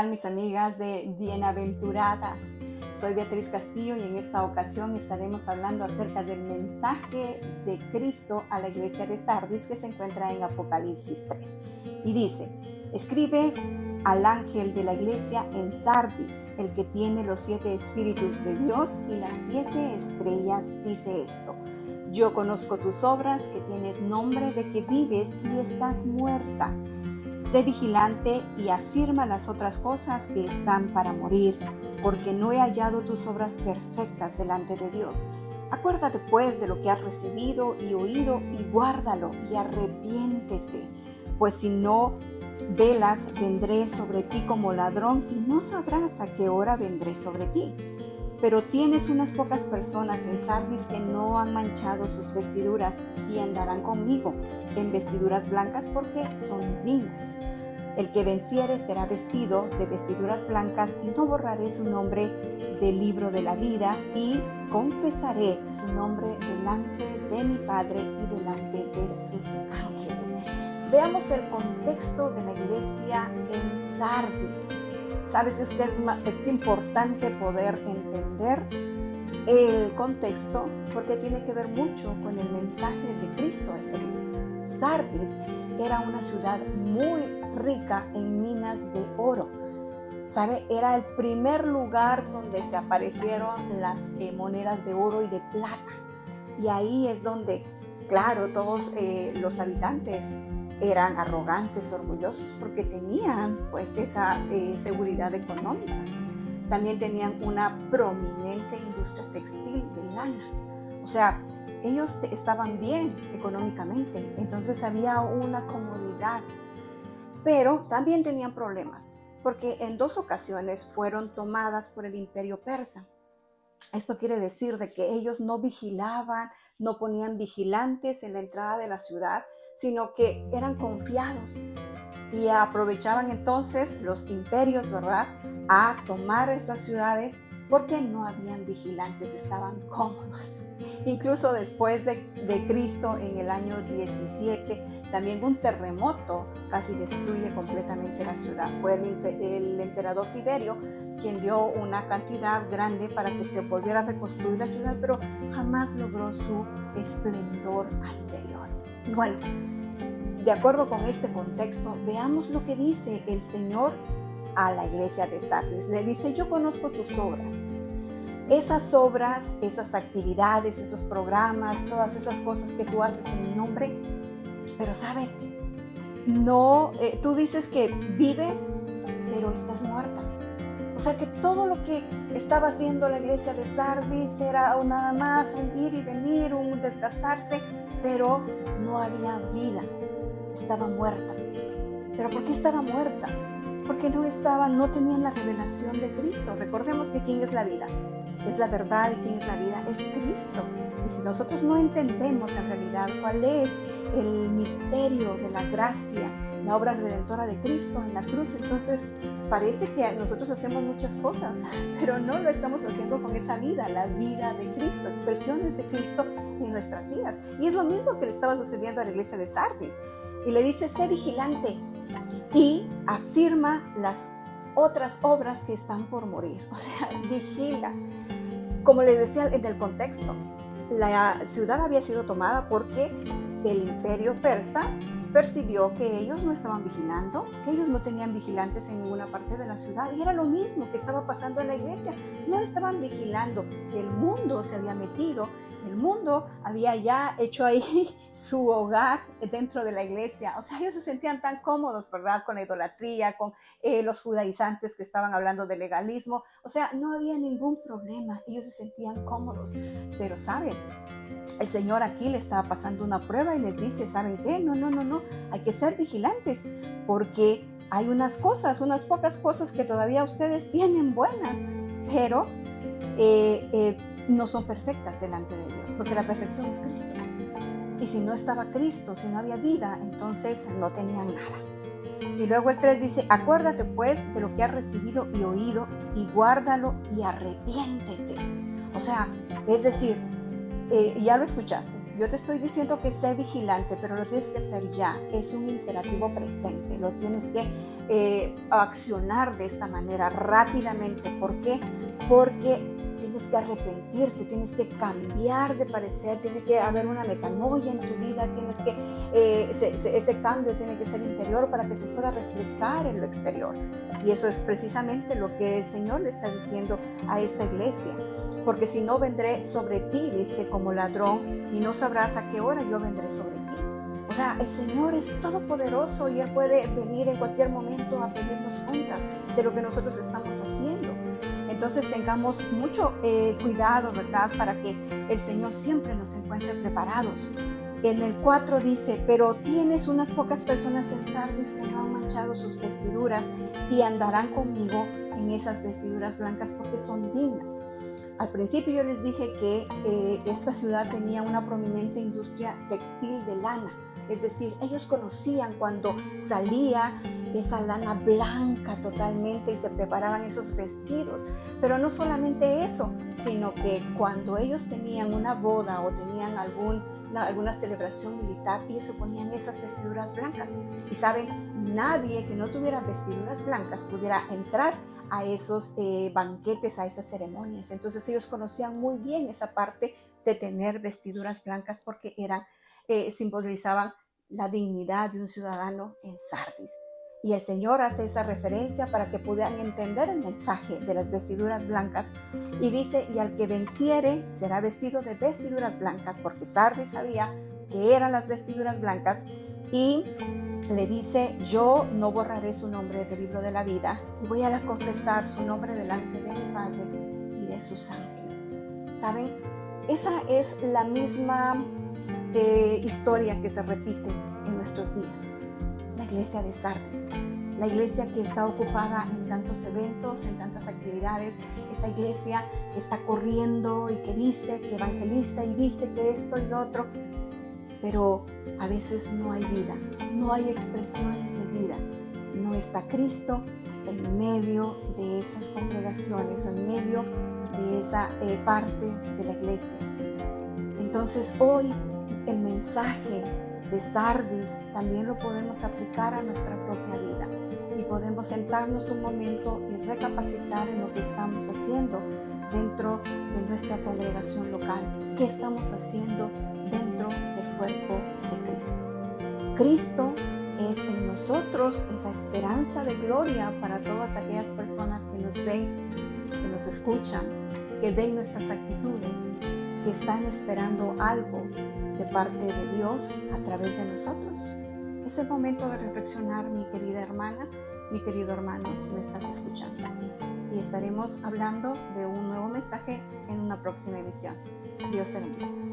tal, mis amigas de Bienaventuradas? Soy Beatriz Castillo y en esta ocasión estaremos hablando acerca del mensaje de Cristo a la iglesia de Sardis que se encuentra en Apocalipsis 3. Y dice: escribe al ángel de la iglesia en Sardis, el que tiene los 7 espíritus de Dios y las 7 estrellas, dice esto: yo conozco tus obras, que tienes nombre de que vives y estás muerta. Sé vigilante y afirma las otras cosas que están para morir, porque no he hallado tus obras perfectas delante de Dios. Acuérdate pues de lo que has recibido y oído y guárdalo y arrepiéntete, pues si no velas, vendré sobre ti como ladrón y no sabrás a qué hora vendré sobre ti. Pero tienes unas pocas personas en Sardis que no han manchado sus vestiduras y andarán conmigo en vestiduras blancas porque son dignas. El que venciere será vestido de vestiduras blancas y no borraré su nombre del libro de la vida y confesaré su nombre delante de mi Padre y delante de sus ángeles. Veamos el contexto de la iglesia en Sardis. Sabes, es que es importante poder entender el contexto porque tiene que ver mucho con el mensaje de Cristo a esta iglesia. Sardis era una ciudad muy rica en minas de oro. ¿Sabe? Era el primer lugar donde se aparecieron las monedas de oro y de plata. Y ahí es donde, claro, todos los habitantes eran arrogantes, orgullosos, porque tenían pues esa seguridad económica. También tenían una prominente industria textil de lana. O sea, ellos estaban bien económicamente, entonces había una comodidad. Pero también tenían problemas, porque en 2 ocasiones fueron tomadas por el imperio persa. Esto quiere decir de que ellos no vigilaban, no ponían vigilantes en la entrada de la ciudad, sino que eran confiados y aprovechaban entonces los imperios, ¿verdad?, a tomar estas ciudades porque no habían vigilantes, estaban cómodos. Incluso después de Cristo, en el año 17, también un terremoto casi destruye completamente la ciudad. Fue el emperador Tiberio quien dio una cantidad grande para que se volviera a reconstruir la ciudad, pero jamás logró su esplendor anterior. Y bueno, de acuerdo con este contexto, veamos lo que dice el Señor a la iglesia de Sardis. Le dice: yo conozco tus obras. Esas obras, esas actividades, esos programas, todas esas cosas que tú haces en mi nombre, pero sabes, no, tú dices que vive, pero estás muerta. O sea que todo lo que estaba haciendo la iglesia de Sardis era nada más un ir y venir, un desgastarse, pero no había vida, estaba muerta. ¿Pero por qué estaba muerta? Porque no tenían la revelación de Cristo. Recordemos que ¿quién es la vida? Es la verdad, y ¿quién es la vida? Es Cristo. Y si nosotros no entendemos en realidad cuál es el misterio de la gracia, la obra redentora de Cristo en la cruz, entonces parece que nosotros hacemos muchas cosas, pero no lo estamos haciendo con esa vida, la vida de Cristo, expresiones de Cristo en nuestras vidas. Y es lo mismo que le estaba sucediendo a la iglesia de Sardis. Y le dice: sé vigilante y afirma las otras obras que están por morir. O sea, vigila. Como les decía en el contexto, la ciudad había sido tomada porque el imperio persa percibió que ellos no estaban vigilando, que ellos no tenían vigilantes en ninguna parte de la ciudad. Y era lo mismo que estaba pasando en la iglesia. No estaban vigilando. El mundo se había metido. El mundo había ya hecho ahí su hogar dentro de la iglesia. O sea, ellos se sentían tan cómodos, ¿verdad?, con la idolatría, con los judaizantes que estaban hablando de legalismo. O sea, no había ningún problema. Ellos se sentían cómodos. Pero, ¿saben? El Señor aquí le estaba pasando una prueba y les dice: ¿saben qué? No. Hay que ser vigilantes porque hay unas pocas cosas que todavía ustedes tienen buenas, pero no son perfectas delante de Dios, porque la perfección es Cristo. Y si no estaba Cristo, si no había vida, entonces no tenían nada. Y luego el 3 dice: acuérdate pues de lo que has recibido y oído y guárdalo y arrepiéntete. O sea, es decir, ya lo escuchaste, yo te estoy diciendo que sé vigilante, pero lo tienes que hacer ya. Es un imperativo presente. Lo tienes que accionar de esta manera rápidamente. ¿Por qué? Porque tienes que arrepentirte, tienes que cambiar de parecer, tiene que haber una metanoia en tu vida, tienes que ese cambio tiene que ser interior para que se pueda reflejar en lo exterior. Y eso es precisamente lo que el Señor le está diciendo a esta iglesia. Porque si no, vendré sobre ti, dice, como ladrón, y no sabrás a qué hora yo vendré sobre ti. O sea, el Señor es todopoderoso y Él puede venir en cualquier momento a pedirnos cuentas de lo que nosotros estamos haciendo. Entonces tengamos mucho cuidado, ¿verdad? Para que el Señor siempre nos encuentre preparados. En el 4 dice, pero tienes unas pocas personas en Sardis que no han manchado sus vestiduras y andarán conmigo en esas vestiduras blancas porque son dignas. Al principio yo les dije que esta ciudad tenía una prominente industria textil de lana. Es decir, ellos conocían cuando salía esa lana blanca totalmente y se preparaban esos vestidos. Pero no solamente eso, sino que cuando ellos tenían una boda o tenían alguna celebración militar, ellos se ponían esas vestiduras blancas. Y saben, nadie que no tuviera vestiduras blancas pudiera entrar a esos banquetes, a esas ceremonias. Entonces ellos conocían muy bien esa parte de tener vestiduras blancas porque simbolizaban la dignidad de un ciudadano en Sardis. Y el Señor hace esa referencia para que puedan entender el mensaje de las vestiduras blancas. Y dice, y al que venciere será vestido de vestiduras blancas, porque Sardis sabía que eran las vestiduras blancas. Y le dice, yo no borraré su nombre del libro de la vida y voy a confesar su nombre delante de mi Padre y de sus ángeles. ¿Saben? Esa es la misma historia que se repite en nuestros días. La iglesia de Sardis, la iglesia que está ocupada en tantos eventos, en tantas actividades, esa iglesia que está corriendo y que dice, que evangeliza y dice que esto y lo otro, pero a veces no hay vida, no hay expresiones de vida. No está Cristo en medio de esas congregaciones, en medio de esa parte de la iglesia. Entonces hoy el mensaje de Sardis también lo podemos aplicar a nuestra propia vida y podemos sentarnos un momento y recapacitar en lo que estamos haciendo dentro de nuestra congregación local. ¿Qué estamos haciendo dentro del cuerpo de Cristo? Cristo es en nosotros esa esperanza de gloria para todas aquellas personas que nos ven, que nos escuchan, que ven nuestras actitudes, que están esperando algo de parte de Dios a través de nosotros. Es el momento de reflexionar, mi querida hermana, mi querido hermano, si me estás escuchando. Y estaremos hablando de un nuevo mensaje en una próxima emisión. Dios te bendiga.